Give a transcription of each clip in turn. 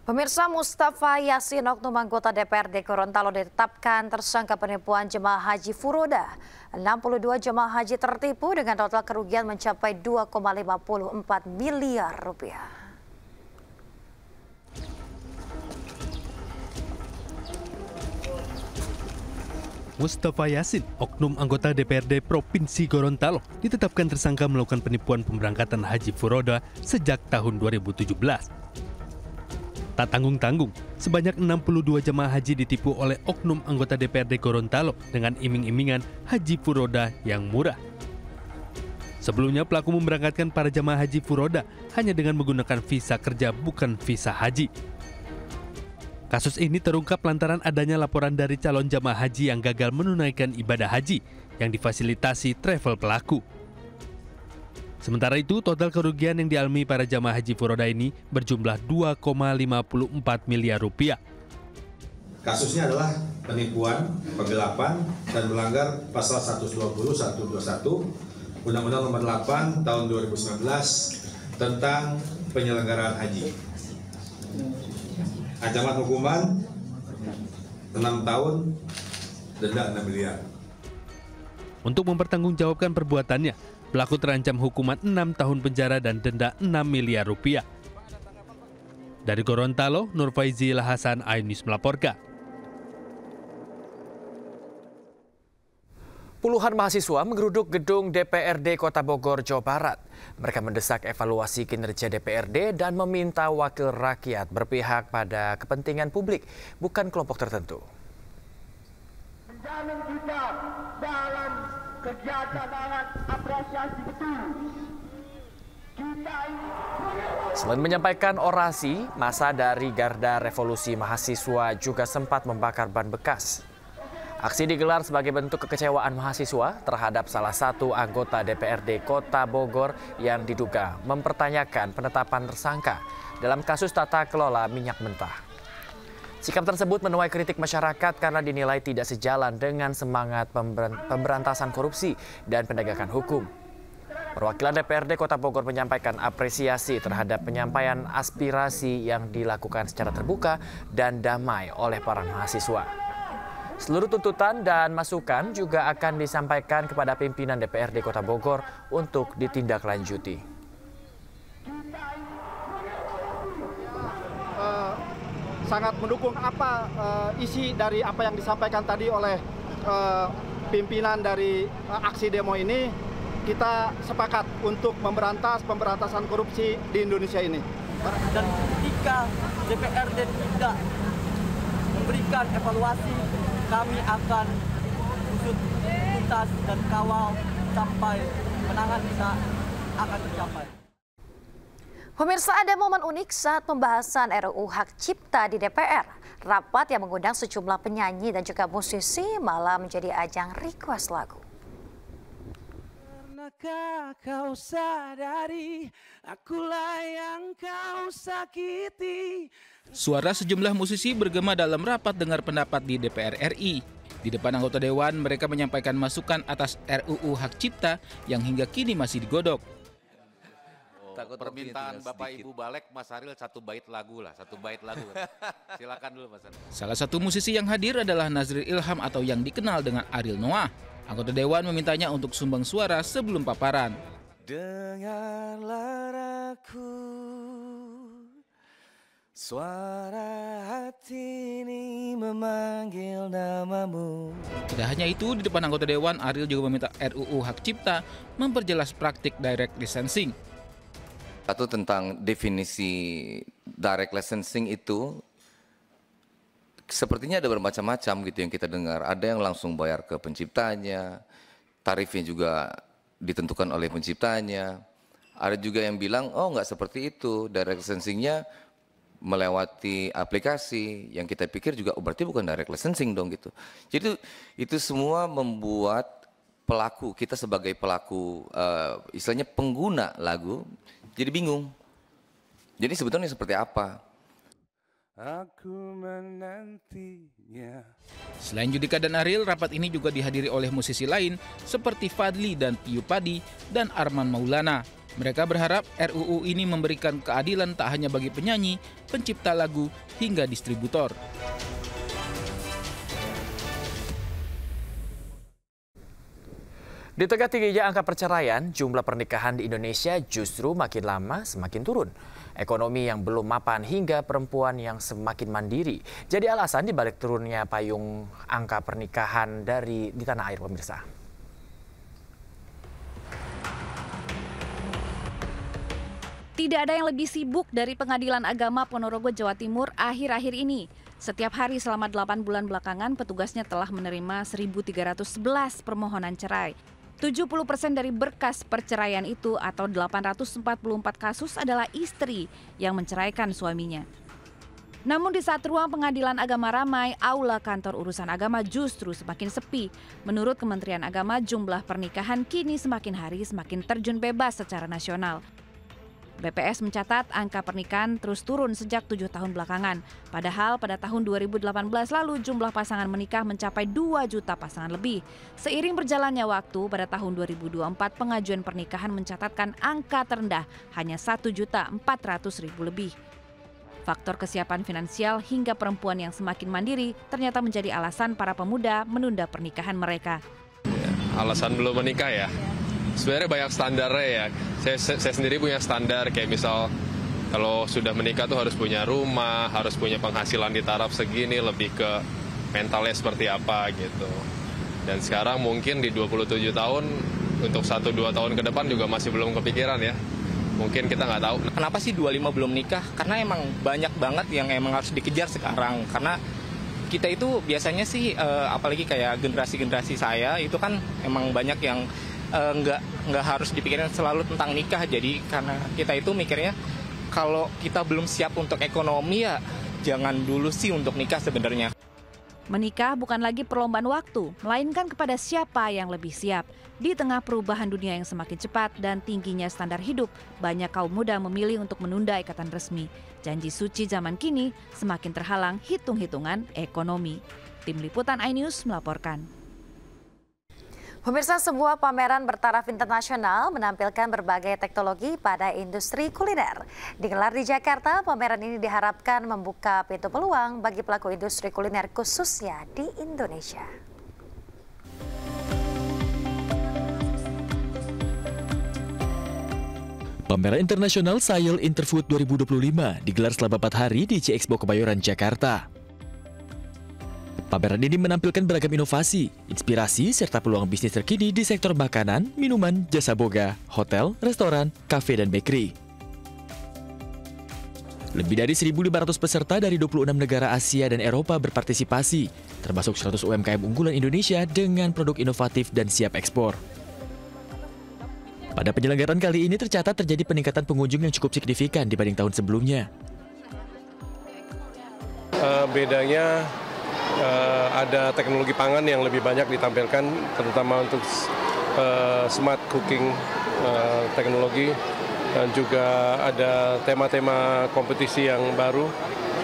Pemirsa, Mustafa Yasin, oknum anggota DPRD Gorontalo ditetapkan tersangka penipuan jemaah haji furoda. 62 jemaah haji tertipu dengan total kerugian mencapai 2,54 miliar rupiah. Mustafa Yasin, oknum anggota DPRD Provinsi Gorontalo, ditetapkan tersangka melakukan penipuan pemberangkatan haji furoda sejak tahun 2017. Tak tanggung-tanggung, sebanyak 62 jemaah haji ditipu oleh oknum anggota DPRD Gorontalo dengan iming-imingan haji furoda yang murah. Sebelumnya pelaku memberangkatkan para jemaah haji furoda hanya dengan menggunakan visa kerja bukan visa haji. Kasus ini terungkap lantaran adanya laporan dari calon jemaah haji yang gagal menunaikan ibadah haji yang difasilitasi travel pelaku. Sementara itu, total kerugian yang dialami para jamaah haji furoda ini berjumlah 2,54 miliar rupiah. Kasusnya adalah penipuan, penggelapan, dan melanggar pasal 120, 121, Undang-Undang Nomor 8 Tahun 2019 tentang penyelenggaraan haji. Ancaman hukuman 6 tahun, denda 6 miliar. Untuk mempertanggungjawabkan perbuatannya, pelaku terancam hukuman 6 tahun penjara dan denda 6 miliar rupiah. Dari Gorontalo, Nur Faizil Hasan, iNews melaporkan. Puluhan mahasiswa menggeruduk gedung DPRD Kota Bogor, Jawa Barat. Mereka mendesak evaluasi kinerja DPRD dan meminta wakil rakyat berpihak pada kepentingan publik, bukan kelompok tertentu. Menjamin kita dalam kerjasama apresiasi betul. Selain menyampaikan orasi, massa dari Garda Revolusi Mahasiswa juga sempat membakar ban bekas. Aksi digelar sebagai bentuk kekecewaan mahasiswa terhadap salah satu anggota DPRD Kota Bogor yang diduga mempertanyakan penetapan tersangka dalam kasus tata kelola minyak mentah. Sikap tersebut menuai kritik masyarakat karena dinilai tidak sejalan dengan semangat pemberantasan korupsi dan penegakan hukum. Perwakilan DPRD Kota Bogor menyampaikan apresiasi terhadap penyampaian aspirasi yang dilakukan secara terbuka dan damai oleh para mahasiswa. Seluruh tuntutan dan masukan juga akan disampaikan kepada pimpinan DPRD Kota Bogor untuk ditindaklanjuti. Sangat mendukung isi dari apa yang disampaikan tadi oleh pimpinan dari aksi demo ini. Kita sepakat untuk pemberantasan korupsi di Indonesia ini. Dan ketika DPRD tidak memberikan evaluasi, kami akan usut tuntas dan kawal sampai kemenangan kita akan tercapai. Pemirsa, ada momen unik saat pembahasan RUU Hak Cipta di DPR. Rapat yang mengundang sejumlah penyanyi dan juga musisi malah menjadi ajang request lagu. Pernahkah kau sadari akulah yang kau sakiti? Suara sejumlah musisi bergema dalam rapat dengar pendapat di DPR RI. Di depan anggota Dewan, mereka menyampaikan masukan atas RUU Hak Cipta yang hingga kini masih digodok. Permintaan Bapak Ibu Balek, Mas Aril satu bait lagu. Silakan dulu Mas Aril. Salah satu musisi yang hadir adalah Nazril Ilham atau yang dikenal dengan Ariel Noah. Anggota Dewan memintanya untuk sumbang suara sebelum paparan. Dengarlah aku, suara hati ini memanggil namamu. Tidak hanya itu, di depan anggota Dewan, Ariel juga meminta RUU Hak Cipta memperjelas praktik direct licensing. Satu tentang definisi direct licensing itu sepertinya ada bermacam-macam gitu yang kita dengar. Ada yang langsung bayar ke penciptanya, tarifnya juga ditentukan oleh penciptanya. Ada juga yang bilang, oh nggak seperti itu, direct licensingnya melewati aplikasi, yang kita pikir juga oh, berarti bukan direct licensing dong gitu. Jadi itu semua membuat pelaku, kita sebagai pelaku istilahnya pengguna lagu, jadi bingung. Jadi sebetulnya seperti apa? Aku menantinya. Selain Judika dan Ariel, rapat ini juga dihadiri oleh musisi lain seperti Fadli dan Piyu Padi dan Arman Maulana. Mereka berharap RUU ini memberikan keadilan tak hanya bagi penyanyi, pencipta lagu, hingga distributor. Di tengah tingginya angka perceraian, jumlah pernikahan di Indonesia justru makin lama semakin turun. Ekonomi yang belum mapan hingga perempuan yang semakin mandiri jadi alasan dibalik turunnya payung angka pernikahan di tanah air, pemirsa. Tidak ada yang lebih sibuk dari Pengadilan Agama Ponorogo, Jawa Timur akhir-akhir ini. Setiap hari selama 8 bulan belakangan, petugasnya telah menerima 1.311 permohonan cerai. 70% dari berkas perceraian itu atau 844 kasus adalah istri yang menceraikan suaminya. Namun di saat ruang pengadilan agama ramai, aula kantor urusan agama justru semakin sepi. Menurut Kementerian Agama, jumlah pernikahan kini semakin hari semakin terjun bebas secara nasional. BPS mencatat angka pernikahan terus turun sejak 7 tahun belakangan. Padahal pada tahun 2018 lalu jumlah pasangan menikah mencapai 2 juta pasangan lebih. Seiring berjalannya waktu, pada tahun 2024 pengajuan pernikahan mencatatkan angka terendah hanya 1.400.000 lebih. Faktor kesiapan finansial hingga perempuan yang semakin mandiri ternyata menjadi alasan para pemuda menunda pernikahan mereka. Alasan belum menikah ya? Sebenarnya banyak standarnya ya. Saya sendiri punya standar kayak misal kalau sudah menikah tuh harus punya rumah, harus punya penghasilan di taraf segini, lebih ke mentalnya seperti apa gitu. Dan sekarang mungkin di 27 tahun untuk 1-2 tahun ke depan juga masih belum kepikiran ya. Mungkin kita nggak tahu. Kenapa sih 25 belum nikah? Karena emang banyak banget yang emang harus dikejar sekarang. Karena kita itu biasanya sih apalagi kayak generasi-generasi saya itu kan emang banyak yang nggak harus dipikirin selalu tentang nikah. Jadi karena kita itu mikirnya kalau kita belum siap untuk ekonomi ya jangan dulu sih untuk nikah sebenarnya. Menikah bukan lagi perlombaan waktu, melainkan kepada siapa yang lebih siap. Di tengah perubahan dunia yang semakin cepat dan tingginya standar hidup, banyak kaum muda memilih untuk menunda ikatan resmi. Janji suci zaman kini semakin terhalang hitung-hitungan ekonomi. Tim Liputan iNews melaporkan. Pemirsa, sebuah pameran bertaraf internasional menampilkan berbagai teknologi pada industri kuliner. Digelar di Jakarta, pameran ini diharapkan membuka pintu peluang bagi pelaku industri kuliner khususnya di Indonesia. Pameran internasional Sail Interfood 2025 digelar selama 4 hari di C-Expo Kebayoran, Jakarta. Pameran ini menampilkan beragam inovasi, inspirasi, serta peluang bisnis terkini di sektor makanan, minuman, jasa boga, hotel, restoran, kafe, dan bakery. Lebih dari 1.500 peserta dari 26 negara Asia dan Eropa berpartisipasi, termasuk 100 UMKM unggulan Indonesia dengan produk inovatif dan siap ekspor. Pada penyelenggaraan kali ini tercatat terjadi peningkatan pengunjung yang cukup signifikan dibanding tahun sebelumnya. Bedanya ada teknologi pangan yang lebih banyak ditampilkan, terutama untuk smart cooking teknologi, dan juga ada tema-tema kompetisi yang baru.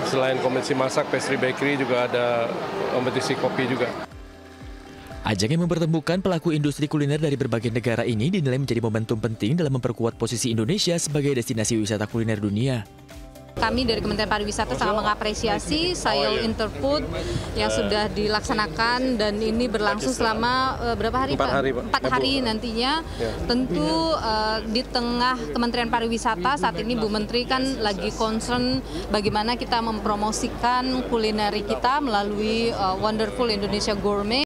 Selain kompetisi masak, pastry bakery, juga ada kompetisi kopi juga. Ajang yang mempertemukan pelaku industri kuliner dari berbagai negara ini dinilai menjadi momentum penting dalam memperkuat posisi Indonesia sebagai destinasi wisata kuliner dunia. Kami dari Kementerian Pariwisata sangat mengapresiasi Sail Interfood yang sudah dilaksanakan dan ini berlangsung selama berapa hari, Pak? 4 hari nantinya. Tentu di tengah Kementerian Pariwisata saat ini Bu Menteri kan lagi concern bagaimana kita mempromosikan kulineri kita melalui Wonderful Indonesia Gourmet.